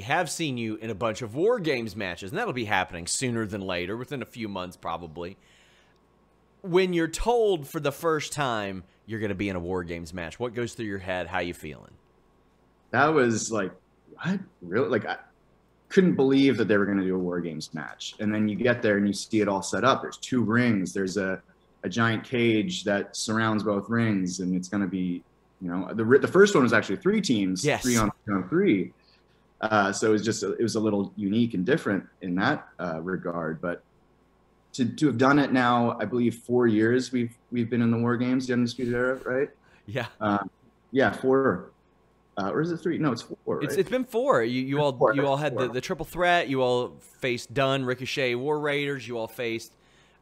have seen you in a bunch of War Games matches, and that'll be happening sooner than later, within a few months probably. When you're told for the first time you're going to be in a War Games match, what goes through your head? How you feeling? That was like, what? Really? Like, I couldn't believe that they were going to do a War Games match. And then you get there and you see it all set up. There's 2 rings. There's a giant cage that surrounds both rings, and it's going to be, you know, the first one was actually 3 teams, Yes. 3 on 3. So it was just it was a little unique and different in that regard. But to have done it now, I believe 4 years we've been in the War Games, the Undisputed Era, right? Yeah. Yeah, 4. Or is it 3? No, it's 4. Right? It's been 4. You all 4, you all had 4. the triple threat. You all faced Dunn, Ricochet, War Raiders. You all faced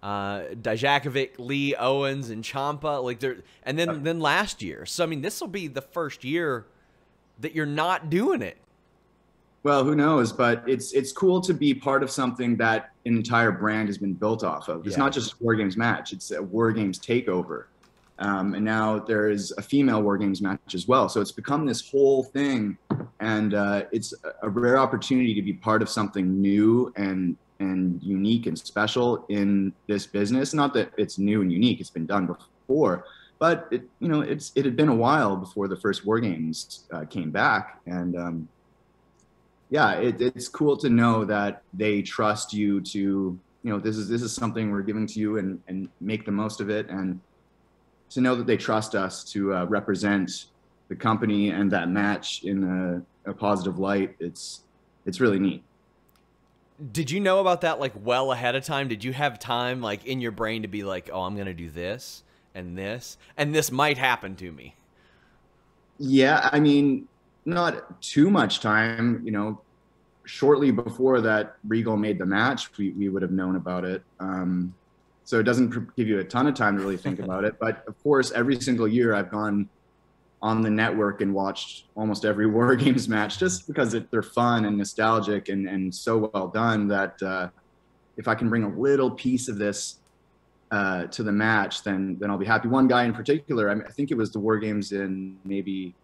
Dijakovic, Lee, Owens, and Ciampa. Like there, and then last year. So I mean, this will be the first year that you're not doing it. Well, who knows? But it's cool to be part of something that an entire brand has been built off of. It's not just a War Games match; it's a War Games takeover. And now there is a female War Games match as well. So it's become this whole thing, and it's a rare opportunity to be part of something new and unique and special in this business. Not that it's new and unique; it's been done before, but it had been a while before the first War Games came back, and yeah, it's cool to know that they trust you to, this is something we're giving to you, and make the most of it, and to know that they trust us to represent the company and that match in a positive light. It's really neat. Did you know about that like well ahead of time? Did you have time like in your brain to be like, oh, I'm going to do this and this, and this might happen to me? Yeah, I mean, not too much time, shortly before that Regal made the match, we would have known about it. So it doesn't give you a ton of time to really think about it. But of course, every single year I've gone on the network and watched almost every War Games match, just because they're fun and nostalgic and so well done that if I can bring a little piece of this to the match, then I'll be happy. One guy in particular, I think it was the War Games in maybe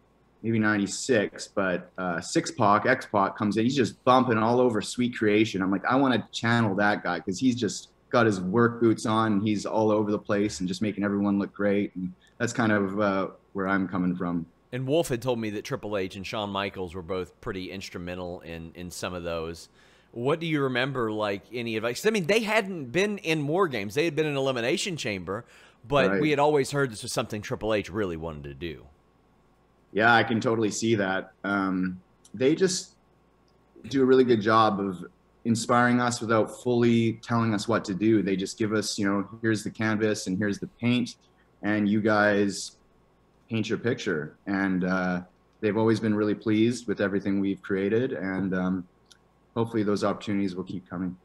96, but X-Pac comes in. He's just bumping all over Sweet Creation. I'm like, I want to channel that guy, because he's just got his work boots on and he's all over the place and just making everyone look great. And that's kind of where I'm coming from. And Wolf had told me that Triple H and Shawn Michaels were both pretty instrumental in some of those. What do you remember, like, any advice? I mean, they hadn't been in War Games. They had been in Elimination Chamber, but we had always heard this was something Triple H really wanted to do. Yeah, I can totally see that. They just do a really good job of inspiring us without fully telling us what to do. They just give us, here's the canvas and here's the paint, and you guys paint your picture. And they've always been really pleased with everything we've created, and hopefully those opportunities will keep coming.